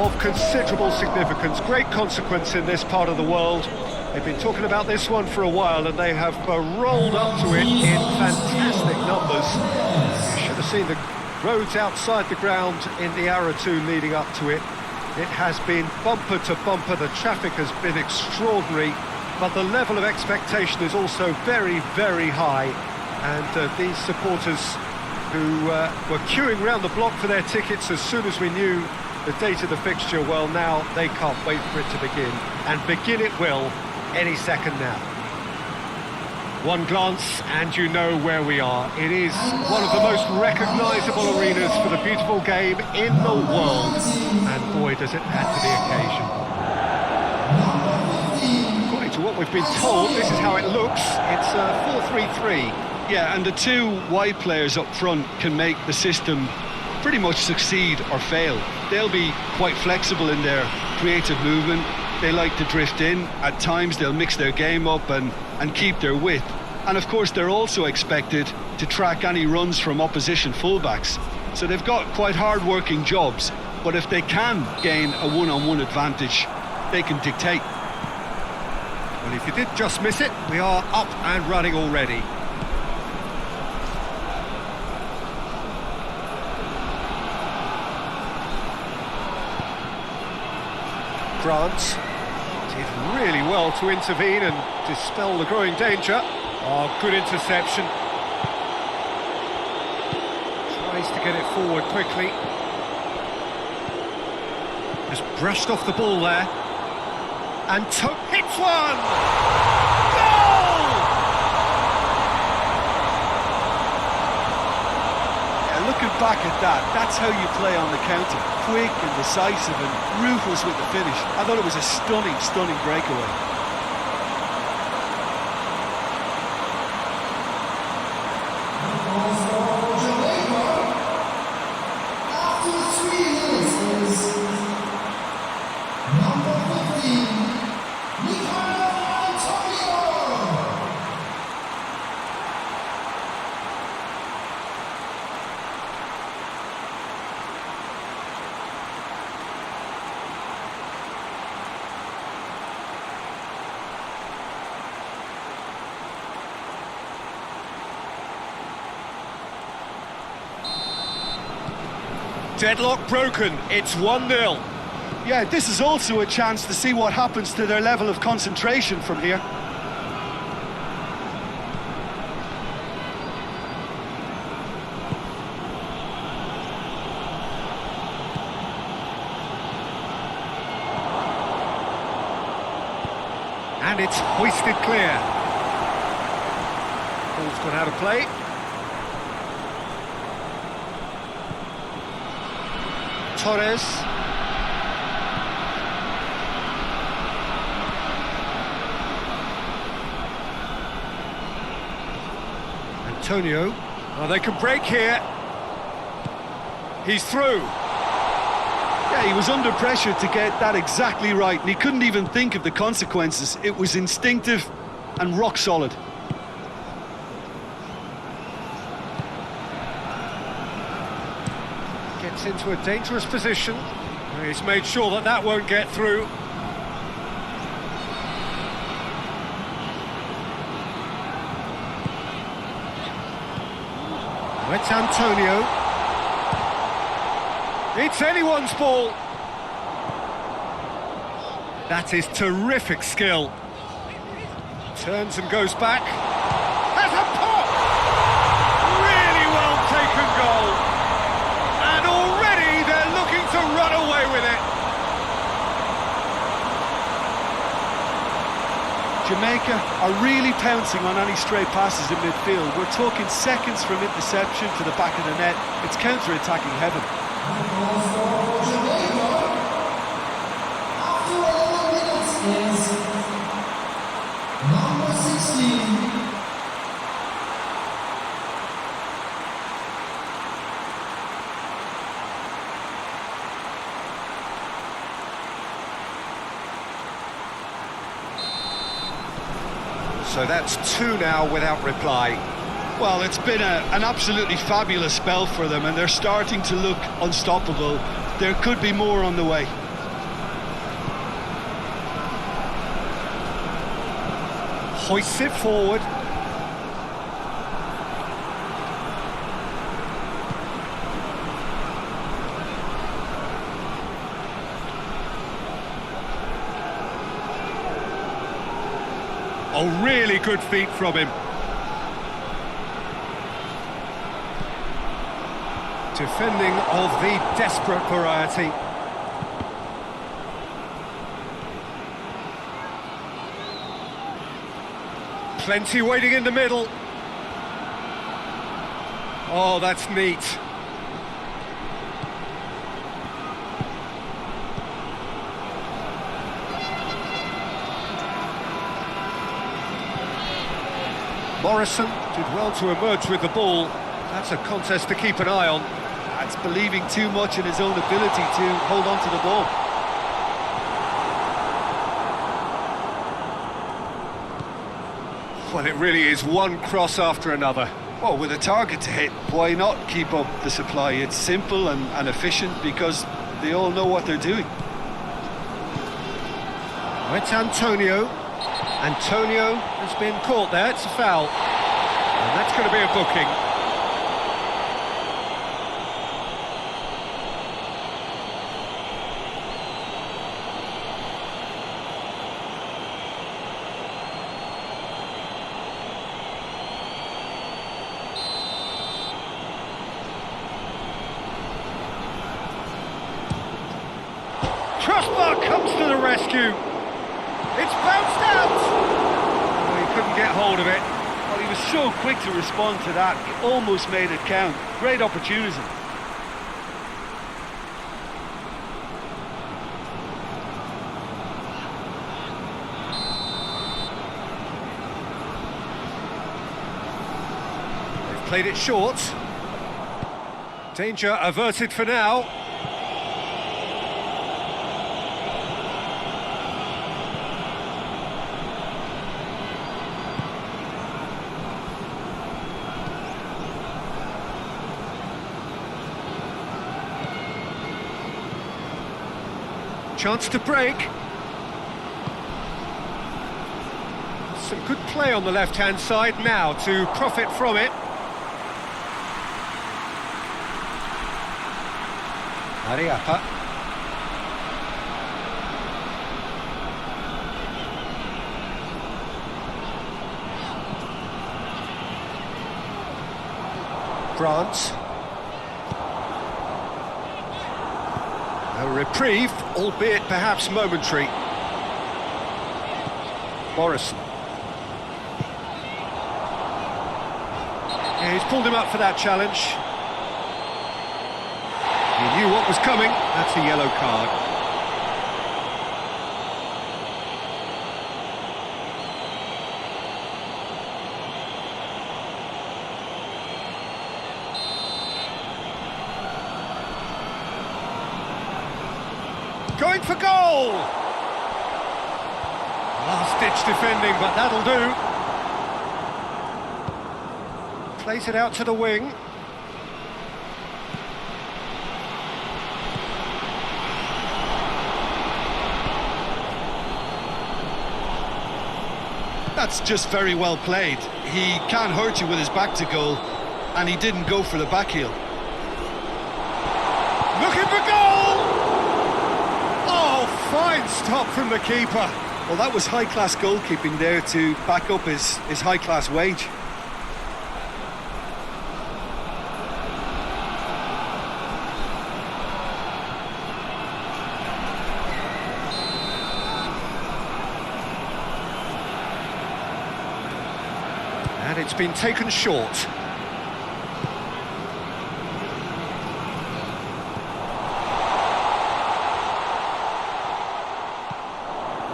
of considerable significance, great consequence in this part of the world. They've been talking about this one for a while and they have rolled up to it in fantastic numbers. You should have seen the roads outside the ground in the hour or two leading up to it. It has been bumper to bumper, the traffic has been extraordinary, but the level of expectation is also very, very high. And these supporters who were queuing round the block for their tickets as soon as we knew the date of the fixture, well, now they can't wait for it to begin. And begin it will any second now. One glance and you know where we are. It is one of the most recognisable arenas for the beautiful game in the world. And boy, does it add to the occasion. According to what we've been told, this is how it looks. It's 4-3-3. Yeah, and the two wide players up front can make the system pretty much succeed or fail. They'll be quite flexible in their creative movement. They like to drift in. At times they'll mix their game up and keep their width. And of course they're also expected to track any runs from opposition fullbacks. So they've got quite hard-working jobs, but if they can gain a one-on-one advantage, they can dictate. Well, if you did just miss it, we are up and running already. Grant did really well to intervene and dispel the growing danger. Oh, good interception. Tries to get it forward quickly. Just brushed off the ball there. And hits one! Goal! Yeah, looking back at that, that's how you play on the counter. Quick and decisive and ruthless with the finish. I thought it was a stunning, stunning breakaway. Deadlock broken, it's 1-0. Yeah, this is also a chance to see what happens to their level of concentration from here. And it's hoisted clear. Ball's gone out of play. Torres. Antonio. Oh, they can break here. He's through. Yeah, he was under pressure to get that exactly right, and he couldn't even think of the consequences. It was instinctive and rock solid. Gets into a dangerous position. He's made sure that that won't get through. It's Antonio. It's anyone's ball. That is terrific skill. Turns and goes back. Has a pop! Really well taken goal. And already they're looking to run away with it. Jamaica are really pouncing on any stray passes in midfield. We're talking seconds from interception to the back of the net. It's counter-attacking heaven. Number 16. So that's two now without reply. Well, it's been an absolutely fabulous spell for them, and they're starting to look unstoppable. There could be more on the way. Hoists it forward. Oh, really good feet from him. Defending of the desperate variety. Plenty waiting in the middle. Oh, that's neat. Morrison did well to emerge with the ball. That's a contest to keep an eye on. That's believing too much in his own ability to hold on to the ball. Well, it really is one cross after another. Well, with a target to hit, why not keep up the supply? It's simple and efficient because they all know what they're doing. Oh, it's Antonio. Antonio has been caught there, it's a foul. And that's going to be a booking. Crossbar comes to the rescue. It's bounced out. Oh, he couldn't get hold of it. Well, he was so quick to respond to that, he almost made it count. Great opportunity. They've played it short. Danger averted for now. Chance to break. Some good play on the left-hand side now to profit from it. Ariapa. France. A reprieve, albeit perhaps momentary. Morrison. Yeah, he's pulled him up for that challenge. He knew what was coming. That's a yellow card. Going for goal! Last-ditch defending, but that'll do. Plays it out to the wing. That's just very well played. He can't hurt you with his back to goal, and he didn't go for the back heel. Looking for goal! Oh, fine stop from the keeper. Well, that was high-class goalkeeping there to back up his high-class wage. And it's been taken short.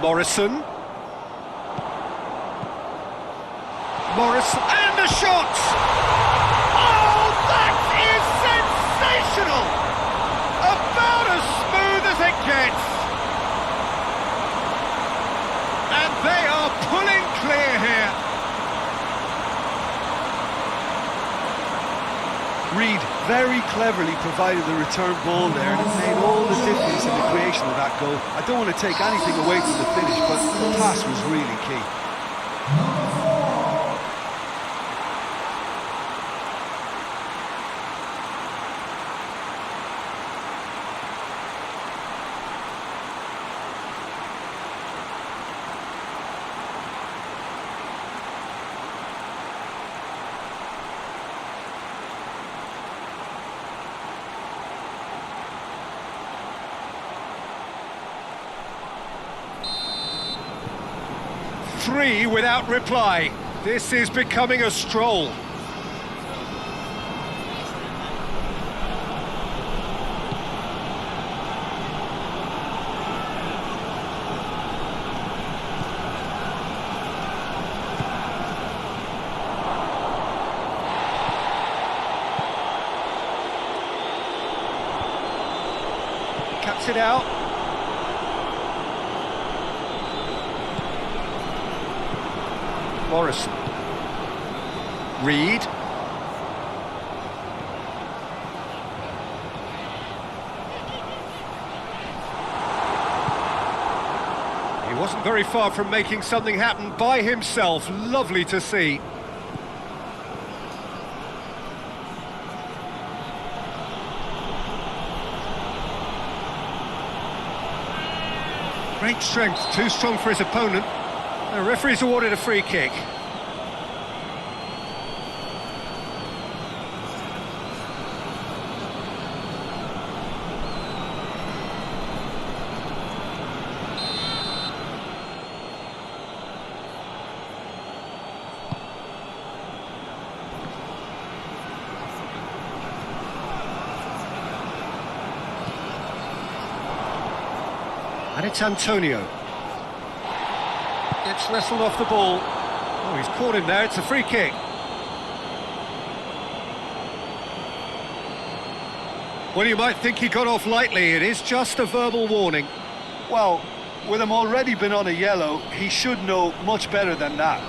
Morrison. Morrison, and the shot! Oh, that is sensational! About as smooth as it gets. And they are pulling clear here. Reed very cleverly provided the return ball there, and it made all the difference in the creation of that goal. I don't want to take anything away from the finish, but the pass was really key. Three without reply. This is becoming a stroll. Cuts it out. Morrison. Reed. He wasn't very far from making something happen by himself. Lovely to see. Great strength, too strong for his opponent. The referee's awarded a free kick. And it's Antonio. Gets wrestled off the ball. Oh, he's caught him there, it's a free kick. Well, you might think he got off lightly, it is just a verbal warning. Well, with him already been on a yellow, he should know much better than that.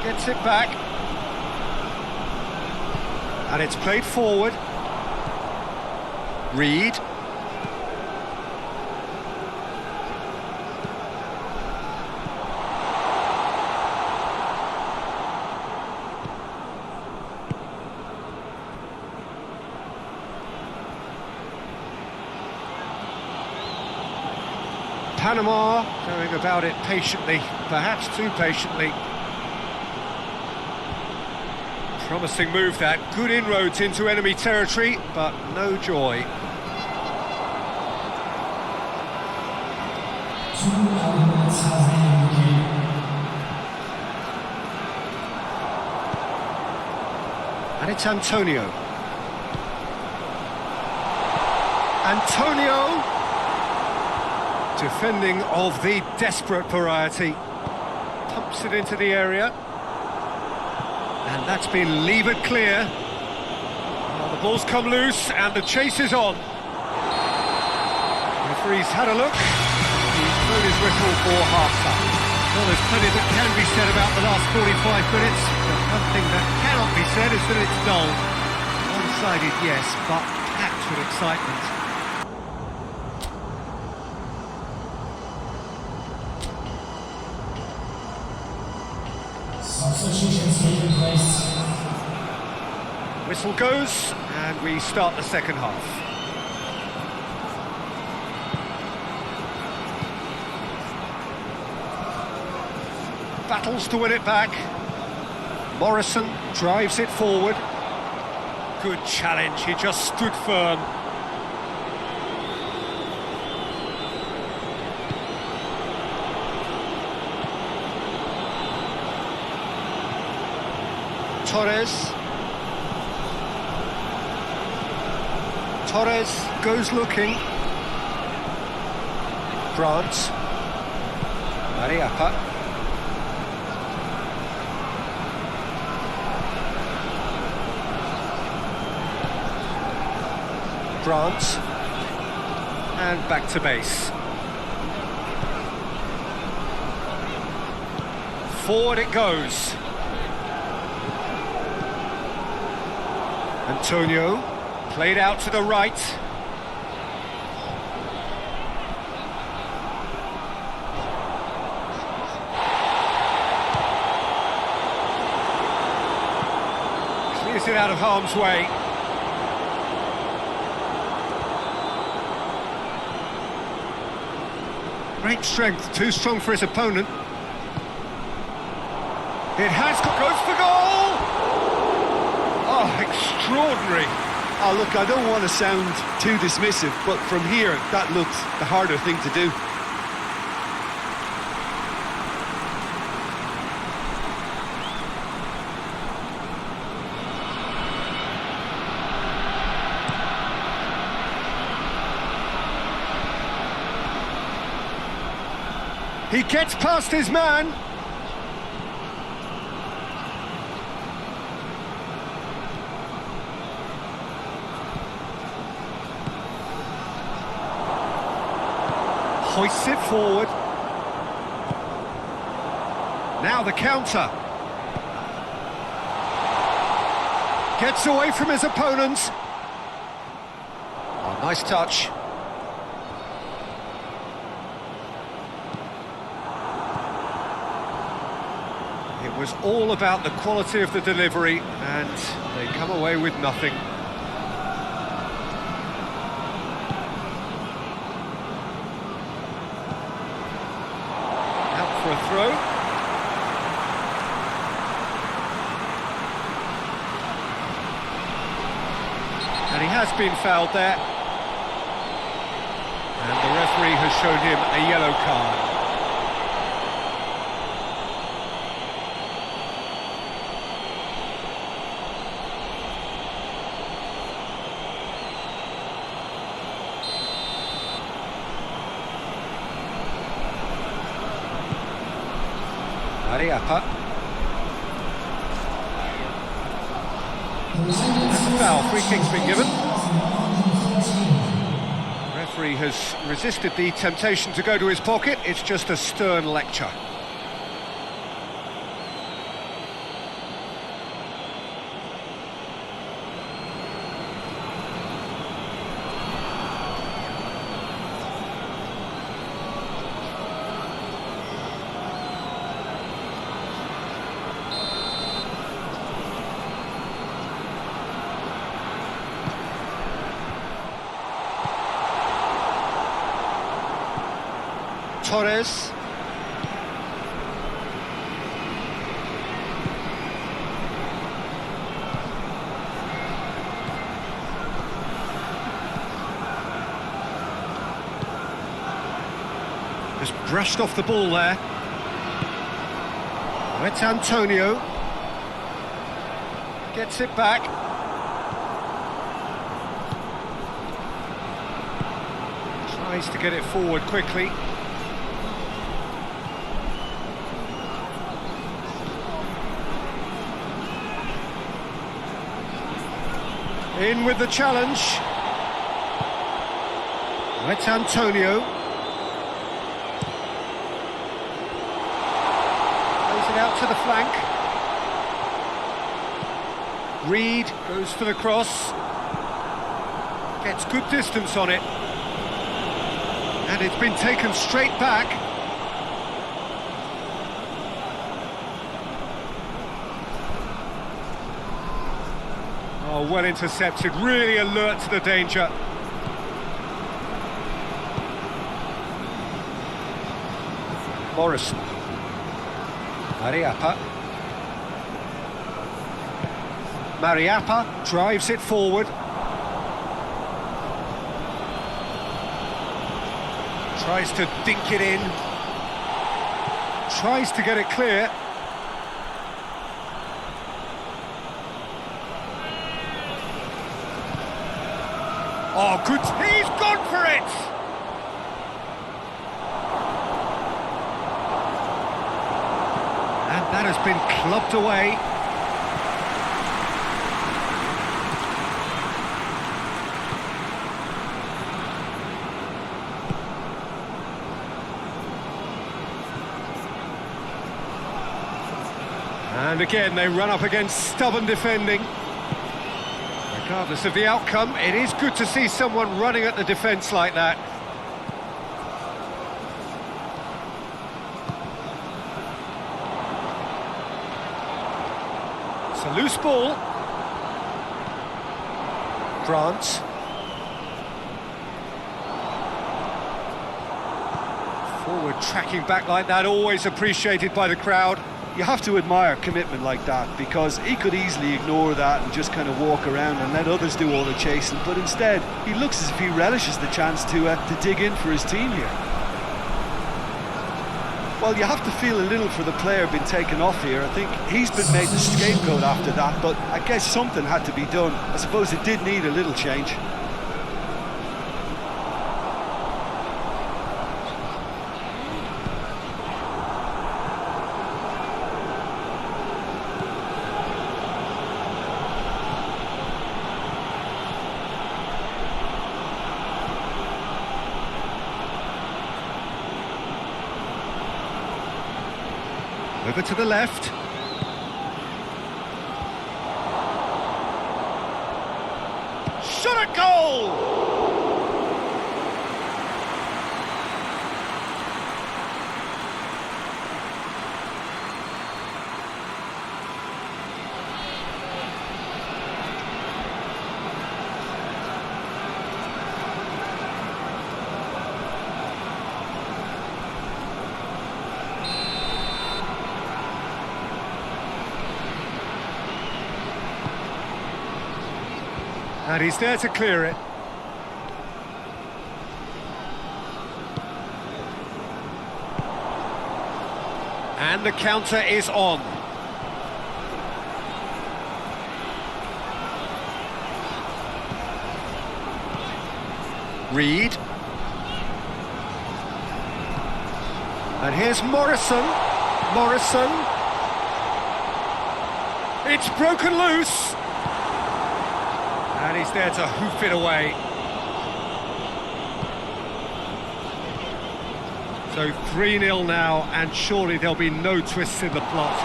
Gets it back. And it's played forward. Reed. Panama going about it patiently, perhaps too patiently. Promising move that, good inroads into enemy territory, but no joy. And it's Antonio. Antonio! Defending of the desperate variety. Pumps it into the area. And that's been levered clear. Well, the ball's come loose and the chase is on. Referee's had a look. He's thrown his whistle for half-time. Well, there's plenty that can be said about the last 45 minutes. But one thing that cannot be said is that it's dull. One-sided, yes, but packed with excitement. Substitutions taking place. Whistle goes, and we start the second half. Battles to win it back. Morrison drives it forward. Good challenge, he just stood firm. Torres goes looking. Grant. Mariappa. Grant. And back to base. Forward it goes. Antonio, played out to the right. Clears it out of harm's way. Great strength, too strong for his opponent. It has goes for goal! Oh, extraordinary. Oh, look, I don't want to sound too dismissive, but from here, that looked the harder thing to do. He gets past his man. Hoists it forward. Now the counter. Gets away from his opponents. Oh, nice touch. It was all about the quality of the delivery, and they come away with nothing. Out for a throw. And he has been fouled there. And the referee has shown him a yellow card. Mariappa. Foul, free kick's been given. Referee has resisted the temptation to go to his pocket. It's just a stern lecture. Torres. Just brushed off the ball there. It's Antonio. Gets it back. Tries to get it forward quickly. In with the challenge. It's Antonio. Plays it out to the flank. Reed goes for the cross. Gets good distance on it. And it's been taken straight back. Oh, well intercepted, really alert to the danger. Morrison. Mariappa drives it forward. Tries to dink it in. Tries to get it clear. Oh, good. He's gone for it! And that has been clubbed away. And again, they run up against stubborn defending. Regardless of the outcome, it is good to see someone running at the defence like that. It's a loose ball. Grant. Forward tracking back like that, always appreciated by the crowd. You have to admire commitment like that, because he could easily ignore that and just kind of walk around and let others do all the chasing, but instead he looks as if he relishes the chance to dig in for his team here. Well, you have to feel a little for the player being taken off here. I think he's been made the scapegoat after that, but I guess something had to be done. I suppose it did need a little change. Over to the left. Shot at goal! And he's there to clear it. And the counter is on. Reed. And here's Morrison. Morrison. It's broken loose. And he's there to hoof it away. So 3-0 now, and surely there'll be no twists in the plot.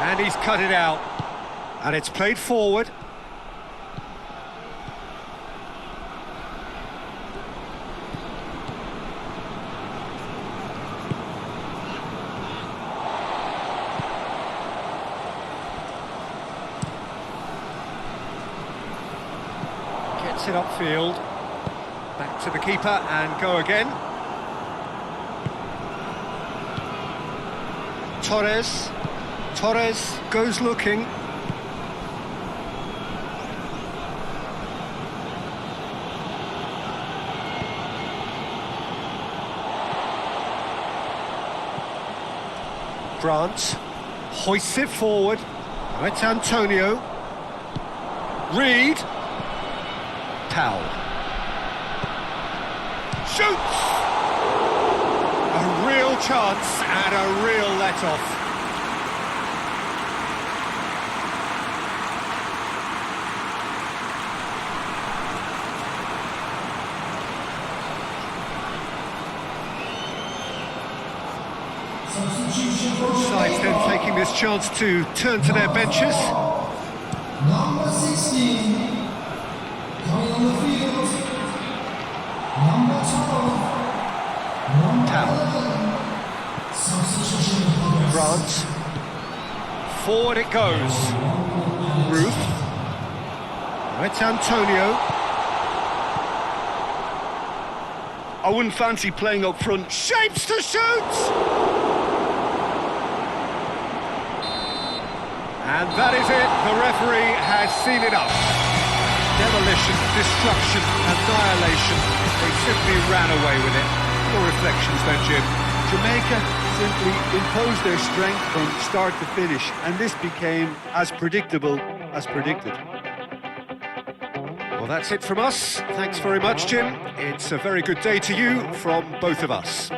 And he's cut it out. And it's played forward. Gets it upfield. Back to the keeper and go again. Torres goes looking. Grant hoists it forward. Now it's Antonio. Reed. Powell. Shoots! A real chance and a real let-off. Sides then taking this chance to turn to their benches. Number 16, coming on the field. Number 12, Powell. substitution. Grant. Forward it goes. Ruth. Now it's Antonio. I wouldn't fancy playing up front. Shapes to shoot! And that is it, the referee has seen it up. Demolition, destruction, annihilation. They simply ran away with it. Your reflections then, Jim? Jamaica simply imposed their strength from start to finish, and this became as predictable as predicted. Well, that's it from us. Thanks very much, Jim. It's a very good day to you from both of us.